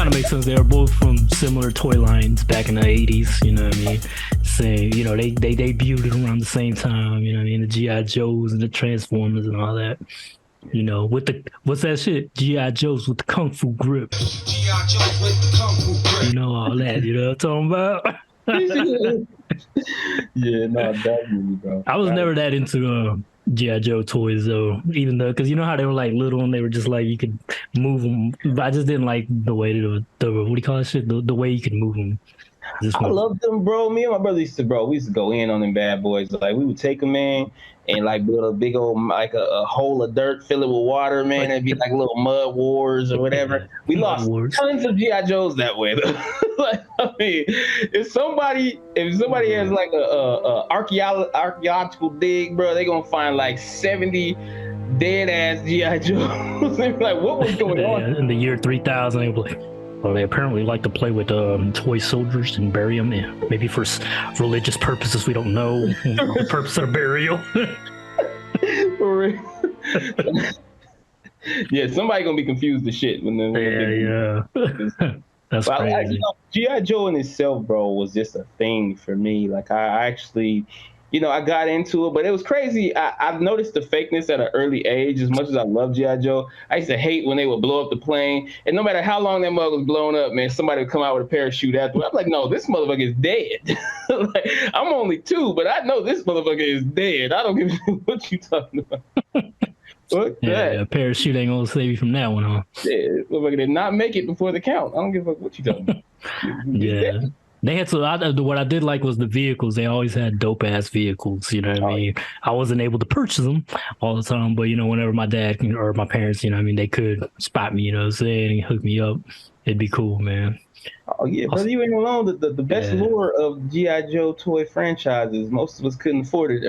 kind of makes sense. They were both from similar toy lines back in the 80s, you know what I mean? Same, you know, they debuted around the same time, you know what I mean? The Gi.Joes and the Transformers and all that. You know, with the, what's that shit? Gi.Joes with the Kung Fu grip. Gi.Joes with the Kung Fu grip. You know, all that, you know what I'm talking about? Yeah, no, definitely, bro. I was never that into G.I. Joe toys though, even though, because you know how they were like little and they were just like you could move them. But I just didn't like the way the what do you call that shit? The way you could move them. I love them, bro. Me and my brother used to, we used to go in on them bad boys. Like we would take them in and like build a big old like a hole of dirt, fill it with water, man. It'd be like little mud wars or whatever. We lost tons of G.I. Joes that way. Like, I mean, if somebody has like a archaeological dig, bro, they gonna find like 70 dead ass G.I. Joes. They're like, what was going on? In the year 3000, they were like, well, they apparently like to play with toy soldiers and bury them, maybe for religious purposes. We don't know the purpose of burial. For real. Yeah, somebody gonna be confused as shit when yeah. That's crazy. You know, G.I. Joe in itself, bro, was just a thing for me. Like I actually, you know, I got into it, but it was crazy. I've noticed the fakeness at an early age. As much as I love G.I. Joe, I used to hate when they would blow up the plane. And no matter how long that mug was blown up, man, somebody would come out with a parachute afterwards. I'm like, no, this motherfucker is dead. Like, I'm only 2, but I know this motherfucker is dead. I don't give a shit what you talking about. A parachute ain't gonna save you from that one, huh? Yeah, motherfucker did not make it before the count. I don't give a fuck what you talking about. Yeah. They had what I did like was the vehicles. They always had dope ass vehicles, you know what I mean? I wasn't able to purchase them all the time, but you know, whenever my dad or my parents, you know what I mean, they could spot me, you know what I'm saying, and hook me up. It'd be cool, man. Oh yeah, brother, you ain't alone. The best lore of G.I. Joe toy franchises, most of us couldn't afford it.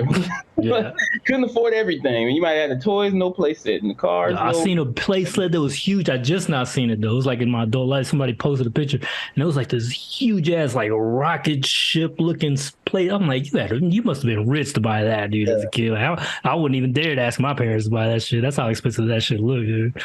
Couldn't afford everything. You might have the toys, no playset, and the cars. I seen a playset that was huge. I just not seen it though. It was like in my adult life. Somebody posted a picture, and it was like this huge ass like rocket ship looking plate. I'm like, you must have been rich to buy that, dude, as a kid. Like, I wouldn't even dare to ask my parents to buy that shit. That's how expensive that shit looked, dude.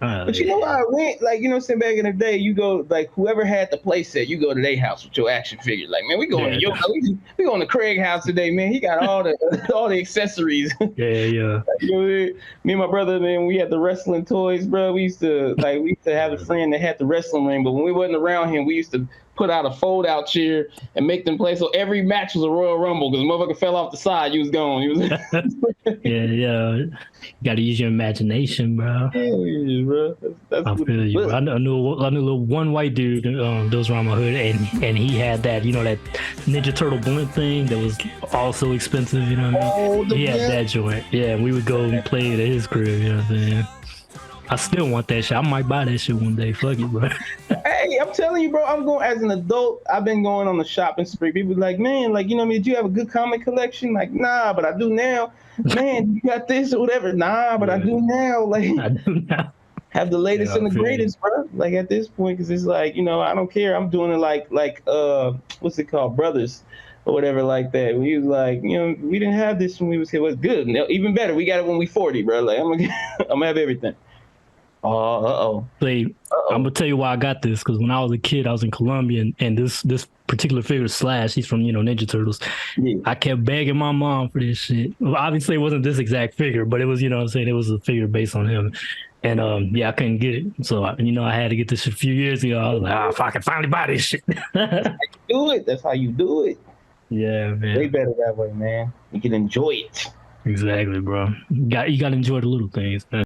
But you know how I went, like, you know what I'm saying, back in the day, you go, like, whoever had the playset, you go to their house with your action figure. Like, man, we going to your house. We going to Craig house today, man. He got all the accessories. Yeah. You know, me and my brother, man, we had the wrestling toys, bro. We used to have a friend that had the wrestling ring, but when we wasn't around him, we used to put out a fold-out chair and make them play. So every match was a Royal Rumble because the motherfucker fell off the side. You was gone. Yeah. You got to use your imagination, bro. Yeah, bro. That's I feel you, bro. I knew little one white dude that was around my hood, and he had that, you know, that Ninja Turtle blimp thing that was also expensive, you know what I mean? He had that joint. Yeah, we would go and play it at his crib, you know what I'm saying? I still want that shit. I might buy that shit one day. Fuck it, bro. Hey, I'm telling you, bro, I'm going as an adult. I've been going on the shopping spree. People like, man, like, you know what I mean? Did you have a good comic collection? Like, nah, but I do now. Man, you got this or whatever. Nah, but I do now. Like, I do now. Have the latest and the greatest, bro. Like at this point, because it's like, you know, I don't care. I'm doing it like what's it called, Brothers or whatever like that. We was like, you know, we didn't have this when we was here. What's good? Even better, we got it when we 40, bro. Like I'm gonna have everything. I'm gonna tell you why I got this, because when I was a kid, I was in Colombia, and this particular figure, Slash, he's from, you know, Ninja Turtles. Yeah. I kept begging my mom for this shit. Well, obviously, it wasn't this exact figure, but it was, you know what I'm saying, it was a figure based on him. And I couldn't get it. So, I had to get this shit a few years ago. I was like, if I can finally buy this shit. That's how you do it. That's how you do it. Yeah, man. Way better that way, man. You can enjoy it. Exactly, bro. You got to enjoy the little things, man.